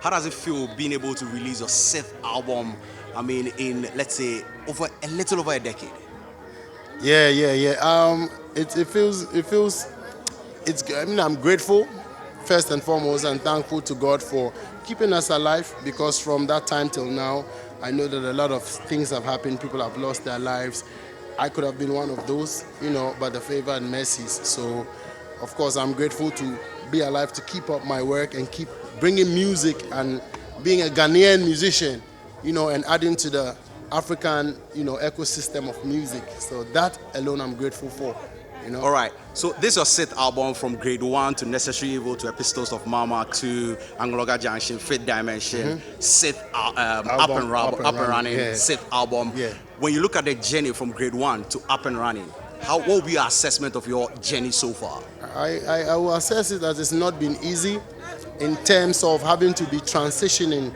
How does it feel being able to release your sixth album? I mean, in let's say over a little over a decade. Yeah. It feels it's. I mean, I'm grateful first and foremost, and thankful to God for keeping us alive. Because from that time till now, I know that a lot of things have happened. People have lost their lives. I could have been one of those, by the favor and mercies. So, of course, I'm grateful to be alive to keep up my work and keep bringing music and being a Ghanaian musician, and adding to the African, ecosystem of music. So that alone I'm grateful for, All right. So this is your sixth album from Grade One to Necessary Evil to Epistles of Mama to Angloga Junction, Fifth Dimension, sixth up and running, Yeah. sixth album. Yeah. When you look at the journey from Grade One to up and running, what will be your assessment of your journey so far? I will assess it as it's not been easy in terms of having to be transitioning,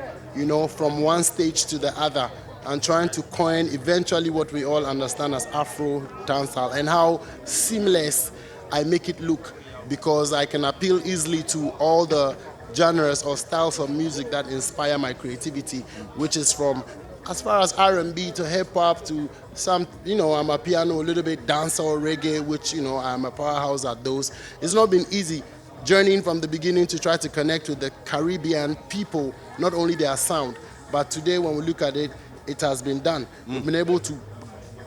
from one stage to the other and trying to coin eventually what we all understand as Afro dancehall, and how seamless I make it look, because I can appeal easily to all the genres or styles of music that inspire my creativity, which is from as far as R&B to hip hop to some, I'm a piano, a little bit dancehall, reggae, which, I'm a powerhouse at those. It's not been easy journeying from the beginning to try to connect with the Caribbean people, not only their sound, but today when we look at it, it has been done. We've been able to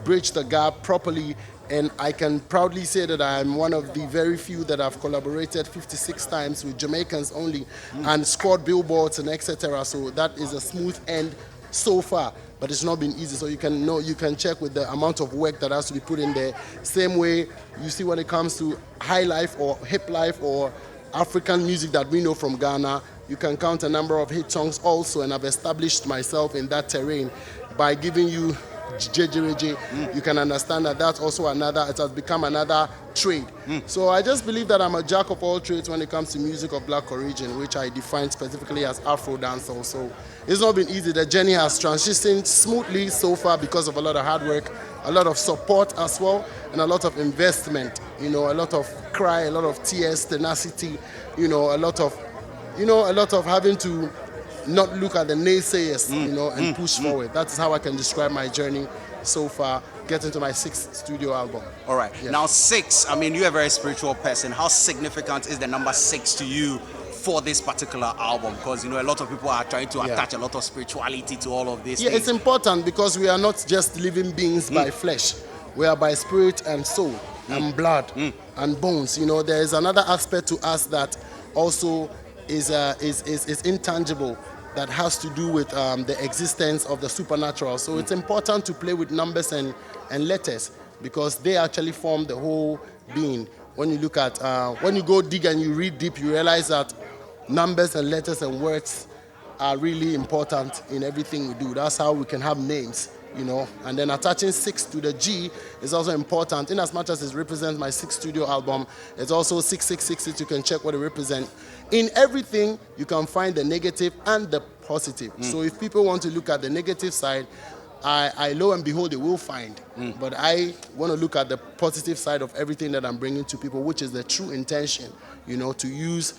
bridge the gap properly, and I can proudly say that I'm one of the very few that have collaborated 56 times with Jamaicans only and scored billboards and etc. So that is a smooth end so far, but it's not been easy. So you can check with the amount of work that has to be put in there. Same way you see when it comes to high life or hip life or African music that we know from Ghana, you can count a number of hit songs also, and I've established myself in that terrain by giving you JJJ. You can understand that that's also it has become another trade. So I just believe that I'm a jack of all trades when it comes to music of black origin, which I define specifically as Afro dancehall. So it's not been easy. The journey has transitioned smoothly so far because of a lot of hard work, a lot of support as well, and a lot of investment. A lot of cry, a lot of tears, tenacity. A lot of having to not look at the naysayers, and push forward. That's how I can describe my journey so far, getting to my sixth studio album. All right. Yeah. Now, six, I mean, you're a very spiritual person. How significant is the number six to you for this particular album? Because, a lot of people are trying to attach a lot of spirituality to all of this. Yeah, it's important because we are not just living beings by flesh. We are by spirit and soul and blood and bones. There is another aspect to us that also is intangible, that has to do with the existence of the supernatural. So it's important to play with numbers and letters, because they actually form the whole being. When you look at, when you go dig and you read deep, you realize that numbers and letters and words are really important in everything we do. That's how we can have names, And then attaching 6 to the G is also important. In as much as it represents my sixth studio album, it's also 6666. You can check what it represents. In everything, you can find the negative and the positive. So if people want to look at the negative side, I lo and behold, they will find. But I want to look at the positive side of everything that I'm bringing to people, which is the true intention, to use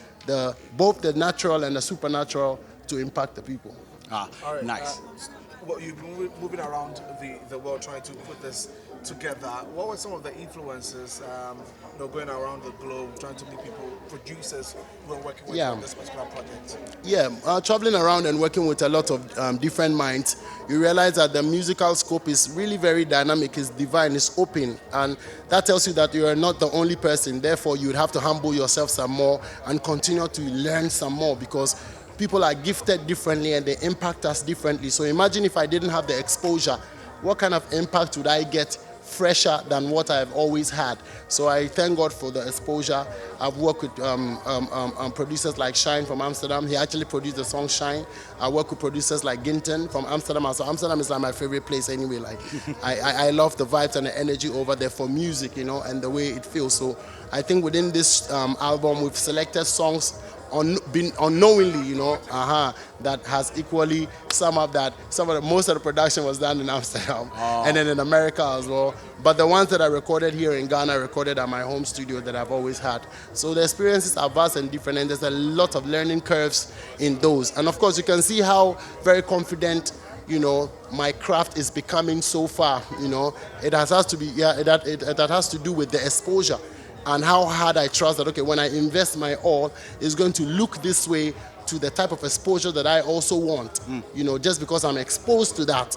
both the natural and the supernatural to impact the people. All right, nice. Well, you've been moving around the world trying to put this together. What were some of the influences, going around the globe, trying to meet people, producers who are working with on this particular project? Yeah, traveling around and working with a lot of different minds, you realize that the musical scope is really very dynamic, it's divine, it's open, and that tells you that you are not the only person. Therefore, you would have to humble yourself some more and continue to learn some more, because people are gifted differently and they impact us differently. So imagine if I didn't have the exposure, what kind of impact would I get fresher than what I've always had? So I thank God for the exposure. I've worked with producers like Shine from Amsterdam. He actually produced the song Shine. I work with producers like Ginton from Amsterdam. So Amsterdam is like my favorite place anyway. Like I love the vibes and the energy over there for music, and the way it feels. So I think within this album, we've selected songs been unknowingly, that has equally most of the production was done in Amsterdam and then in America as well. But the ones that I recorded here in Ghana, I recorded at my home studio that I've always had. So the experiences are vast and different, and there's a lot of learning curves in those. And of course, you can see how very confident my craft is becoming so far. It has to be, that has to do with the exposure and how hard I trust that, okay, when I invest my all, it's going to look this way to the type of exposure that I also want, just because I'm exposed to that.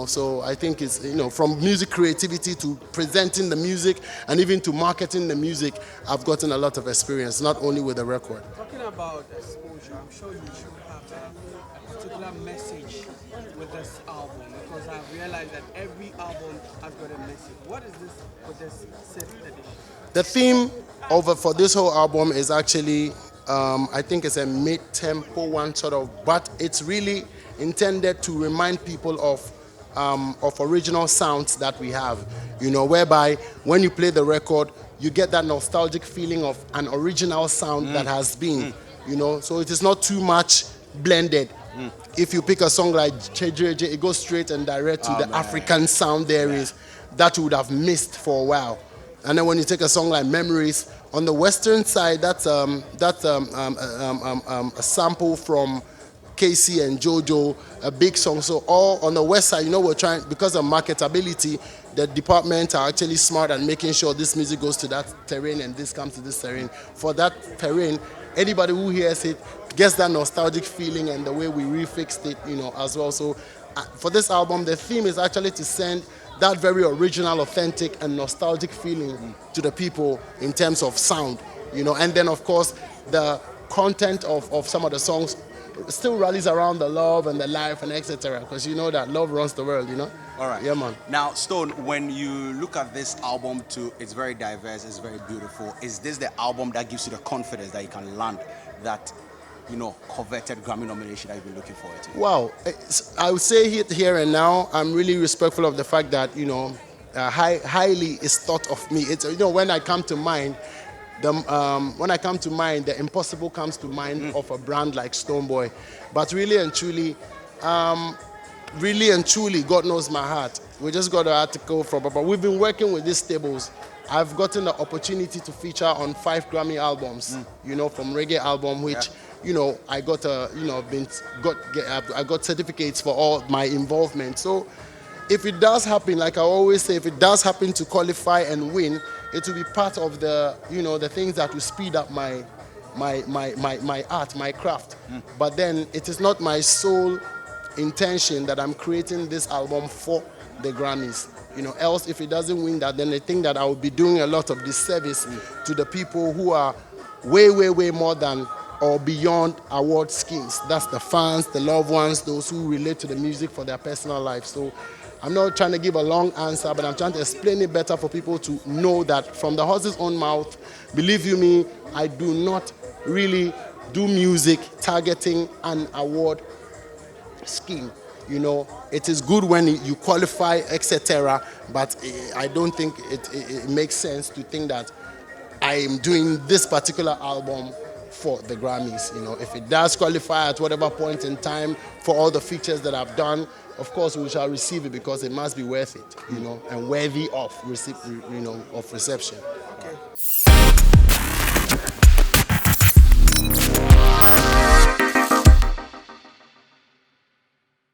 So I think it's, from music creativity to presenting the music and even to marketing the music, I've gotten a lot of experience, not only with the record. Talking about exposure, I'm sure you should have a particular message with this album, because I've realized that every album has got a message. What is this with this 6th edition? The theme for this whole album is actually, I think it's a mid-tempo one sort of, but it's really intended to remind people of original sounds that we have, whereby when you play the record, you get that nostalgic feeling of an original sound that has been, so it is not too much blended. If you pick a song like JJJ, it goes straight and direct to the African sound there is that you would have missed for a while. And then when you take a song like Memories, on the western side, that's a sample from Casey and Jojo, a big song. So all on the west side, we're trying, because of marketability, the department are actually smart at making sure this music goes to that terrain and this comes to this terrain. For that terrain, anybody who hears it gets that nostalgic feeling, and the way we refixed it, as well. So for this album, the theme is actually to send that very original, authentic, and nostalgic feeling to the people in terms of sound, and then of course the content of some of the songs still rallies around the love and the life and etc. Because that love runs the world, All right. Yeah, man. Now, Stone, when you look at this album too, it's very diverse, it's very beautiful. Is this the album that gives you the confidence that you can land that, coveted Grammy nomination that you've been looking forward to? Wow. I would say here and now, I'm really respectful of the fact that, highly is thought of me. It's, when I come to mind, the impossible comes to mind of a brand like Stonebwoy. But really and truly, God knows my heart. We just got an article but we've been working with these tables. I've gotten the opportunity to feature on 5 Grammy albums, from reggae album, which, I got I got certificates for all my involvement. So if it does happen, like I always say, if it does happen to qualify and win, it will be part of the, the things that will speed up my art, my craft. But then it is not my sole intention that I'm creating this album for the Grammys. Else if it doesn't win that, then I think that I will be doing a lot of disservice to the people who are way, way, way more than or beyond award schemes. That's the fans, the loved ones, those who relate to the music for their personal life. So I'm not trying to give a long answer, but I'm trying to explain it better for people to know that from the horse's own mouth, believe you me, I do not really do music targeting an award scheme. It is good when you qualify, etc. But I don't think it makes sense to think that I am doing this particular album for the Grammys. If it does qualify at whatever point in time for all the features that I've done, of course we shall receive it because it must be worth it, and worthy of reception. Okay.